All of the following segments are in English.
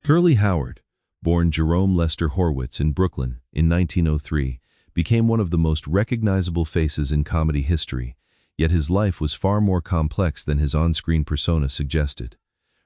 Curly Howard, born Jerome Lester Horwitz in Brooklyn in 1903, became one of the most recognizable faces in comedy history, yet his life was far more complex than his on-screen persona suggested.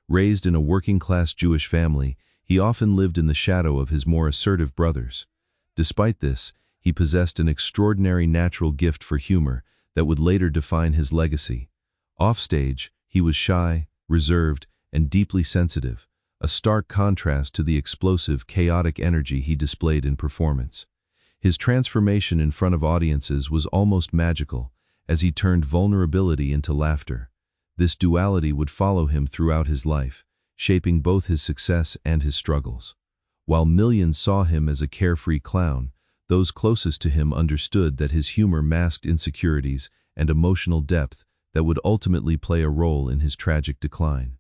Raised in a working-class Jewish family, he often lived in the shadow of his more assertive brothers. Despite this, he possessed an extraordinary natural gift for humor that would later define his legacy. Offstage, he was shy, reserved, and deeply sensitive, a stark contrast to the explosive, chaotic energy he displayed in performance. His transformation in front of audiences was almost magical, as he turned vulnerability into laughter. This duality would follow him throughout his life, shaping both his success and his struggles. While millions saw him as a carefree clown, those closest to him understood that his humor masked insecurities and emotional depth that would ultimately play a role in his tragic decline.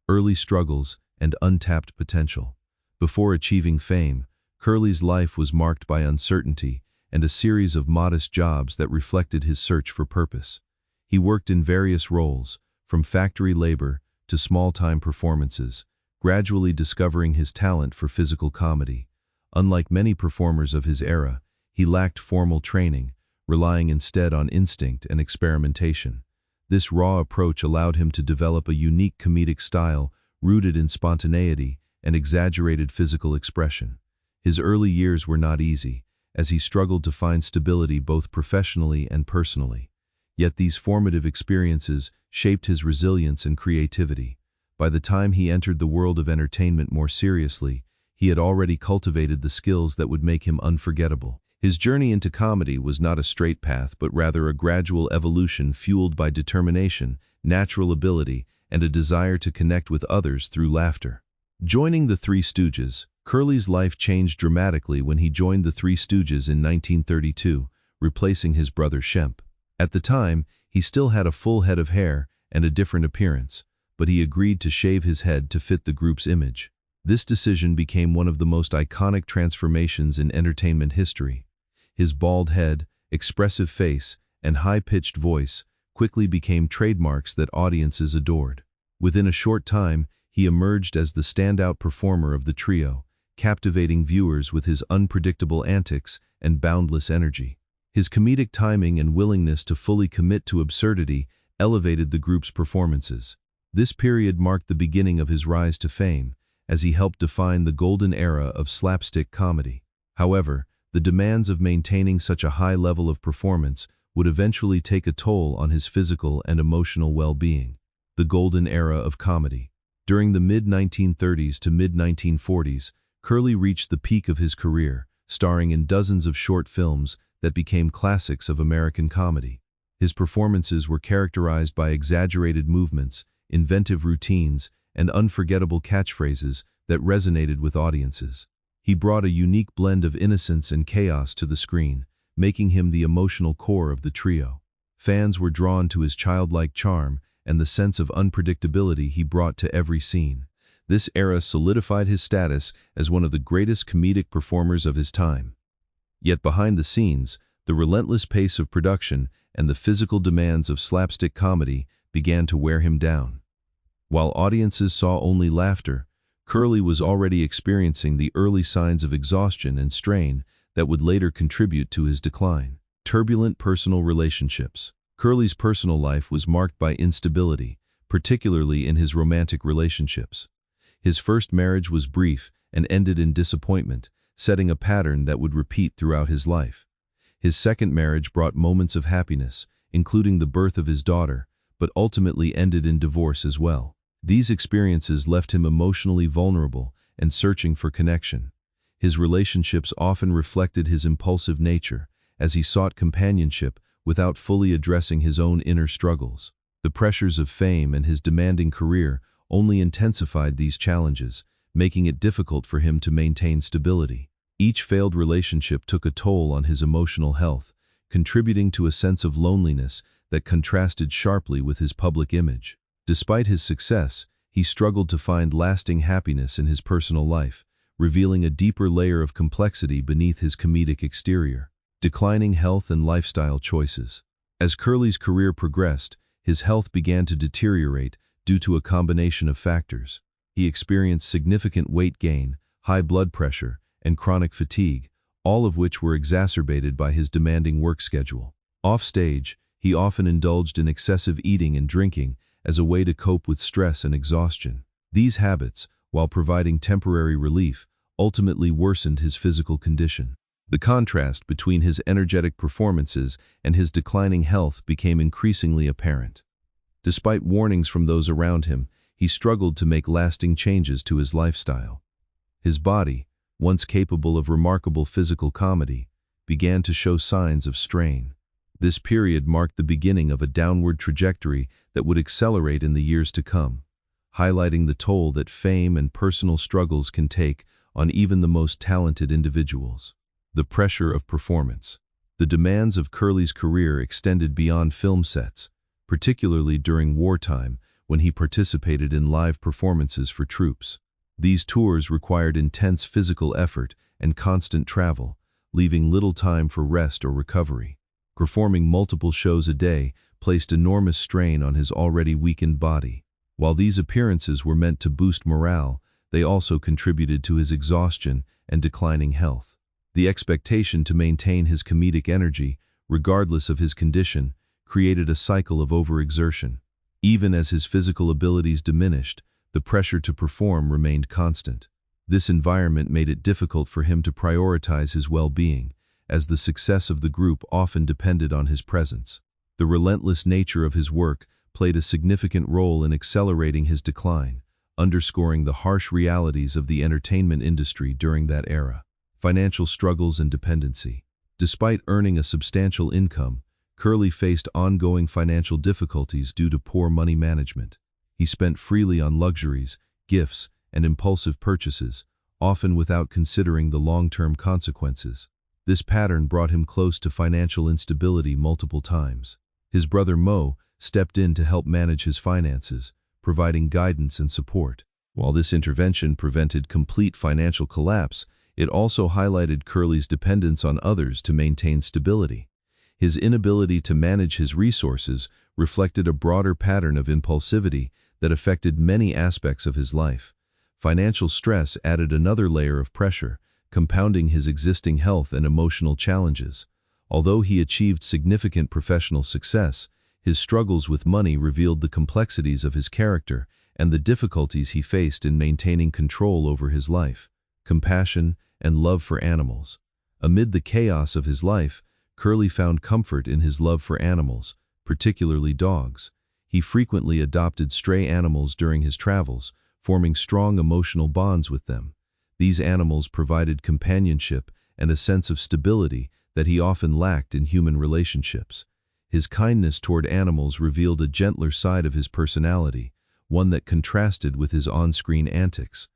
Early struggles and untapped potential. Before achieving fame, Curly's life was marked by uncertainty and a series of modest jobs that reflected his search for purpose. He worked in various roles, from factory labor to small-time performances, gradually discovering his talent for physical comedy. Unlike many performers of his era, he lacked formal training, relying instead on instinct and experimentation. This raw approach allowed him to develop a unique comedic style rooted in spontaneity and exaggerated physical expression. His early years were not easy, as he struggled to find stability both professionally and personally. Yet these formative experiences shaped his resilience and creativity. By the time he entered the world of entertainment more seriously, he had already cultivated the skills that would make him unforgettable. His journey into comedy was not a straight path, but rather a gradual evolution fueled by determination, natural ability, and a desire to connect with others through laughter. Joining the Three Stooges, Curly's life changed dramatically when he joined the Three Stooges in 1932, replacing his brother Shemp. At the time, he still had a full head of hair and a different appearance, but he agreed to shave his head to fit the group's image. This decision became one of the most iconic transformations in entertainment history. His bald head, expressive face, and high-pitched voice quickly became trademarks that audiences adored. Within a short time, he emerged as the standout performer of the trio, captivating viewers with his unpredictable antics and boundless energy. His comedic timing and willingness to fully commit to absurdity elevated the group's performances. This period marked the beginning of his rise to fame, as he helped define the golden era of slapstick comedy. However, the demands of maintaining such a high level of performance would eventually take a toll on his physical and emotional well-being. The golden era of comedy. During the mid-1930s to mid-1940s, Curly reached the peak of his career, starring in dozens of short films that became classics of American comedy. His performances were characterized by exaggerated movements, inventive routines, and unforgettable catchphrases that resonated with audiences. He brought a unique blend of innocence and chaos to the screen, making him the emotional core of the trio. Fans were drawn to his childlike charm and the sense of unpredictability he brought to every scene. This era solidified his status as one of the greatest comedic performers of his time. Yet behind the scenes, the relentless pace of production and the physical demands of slapstick comedy began to wear him down. While audiences saw only laughter, Curly was already experiencing the early signs of exhaustion and strain that would later contribute to his decline. Turbulent personal relationships. Curly's personal life was marked by instability, particularly in his romantic relationships. His first marriage was brief and ended in disappointment, setting a pattern that would repeat throughout his life. His second marriage brought moments of happiness, including the birth of his daughter, but ultimately ended in divorce as well. These experiences left him emotionally vulnerable and searching for connection. His relationships often reflected his impulsive nature, as he sought companionship without fully addressing his own inner struggles. The pressures of fame and his demanding career only intensified these challenges, making it difficult for him to maintain stability. Each failed relationship took a toll on his emotional health, contributing to a sense of loneliness that contrasted sharply with his public image. Despite his success, he struggled to find lasting happiness in his personal life, revealing a deeper layer of complexity beneath his comedic exterior. Declining health and lifestyle choices. As Curly's career progressed, his health began to deteriorate due to a combination of factors. He experienced significant weight gain, high blood pressure, and chronic fatigue, all of which were exacerbated by his demanding work schedule. Off-stage, he often indulged in excessive eating and drinking as a way to cope with stress and exhaustion. These habits, while providing temporary relief, ultimately worsened his physical condition. The contrast between his energetic performances and his declining health became increasingly apparent. Despite warnings from those around him, he struggled to make lasting changes to his lifestyle. His body, once capable of remarkable physical comedy, began to show signs of strain. This period marked the beginning of a downward trajectory that would accelerate in the years to come, highlighting the toll that fame and personal struggles can take on even the most talented individuals. The pressure of performance. The demands of Curly's career extended beyond film sets, particularly during wartime when he participated in live performances for troops. These tours required intense physical effort and constant travel, leaving little time for rest or recovery. Performing multiple shows a day placed enormous strain on his already weakened body. While these appearances were meant to boost morale, they also contributed to his exhaustion and declining health. The expectation to maintain his comedic energy, regardless of his condition, created a cycle of overexertion. Even as his physical abilities diminished, the pressure to perform remained constant. This environment made it difficult for him to prioritize his well-being, as the success of the group often depended on his presence. The relentless nature of his work played a significant role in accelerating his decline, underscoring the harsh realities of the entertainment industry during that era. Financial struggles and dependency. Despite earning a substantial income, Curly faced ongoing financial difficulties due to poor money management. He spent freely on luxuries, gifts, and impulsive purchases, often without considering the long-term consequences. This pattern brought him close to financial instability multiple times. His brother Mo stepped in to help manage his finances, providing guidance and support. While this intervention prevented complete financial collapse, it also highlighted Curly's dependence on others to maintain stability. His inability to manage his resources reflected a broader pattern of impulsivity that affected many aspects of his life. Financial stress added another layer of pressure, compounding his existing health and emotional challenges. Although he achieved significant professional success, his struggles with money revealed the complexities of his character and the difficulties he faced in maintaining control over his life, compassion, and love for animals. Amid the chaos of his life, Curly found comfort in his love for animals, particularly dogs. He frequently adopted stray animals during his travels, forming strong emotional bonds with them. These animals provided companionship and a sense of stability that he often lacked in human relationships. His kindness toward animals revealed a gentler side of his personality, one that contrasted with his on-screen antics.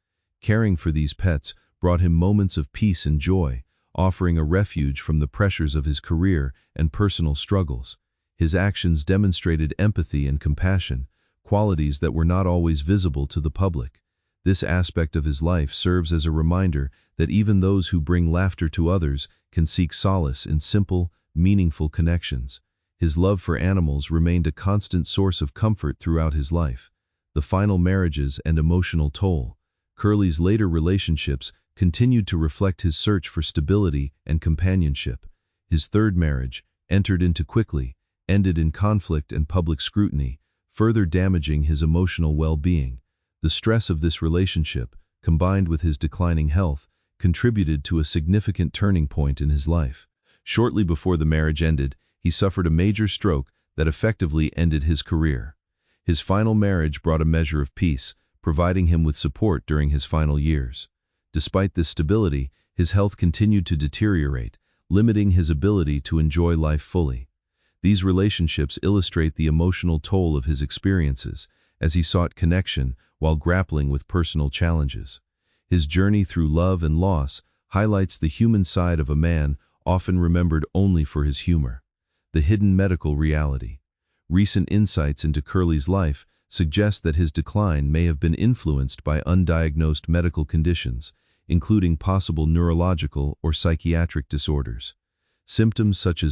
Caring for these pets brought him moments of peace and joy, offering a refuge from the pressures of his career and personal struggles. His actions demonstrated empathy and compassion, qualities that were not always visible to the public. This aspect of his life serves as a reminder that even those who bring laughter to others can seek solace in simple, meaningful connections. His love for animals remained a constant source of comfort throughout his life. The final marriages and emotional toll. Curly's later relationships continued to reflect his search for stability and companionship. His third marriage, entered into quickly, ended in conflict and public scrutiny, further damaging his emotional well-being. The stress of this relationship, combined with his declining health, contributed to a significant turning point in his life. Shortly before the marriage ended, he suffered a major stroke that effectively ended his career. His final marriage brought a measure of peace, providing him with support during his final years. Despite this stability, his health continued to deteriorate, limiting his ability to enjoy life fully. These relationships illustrate the emotional toll of his experiences, as he sought connection while grappling with personal challenges. His journey through love and loss highlights the human side of a man often remembered only for his humor. The hidden medical reality. Recent insights into Curly's life suggest that his decline may have been influenced by undiagnosed medical conditions, including possible neurological or psychiatric disorders. Symptoms such as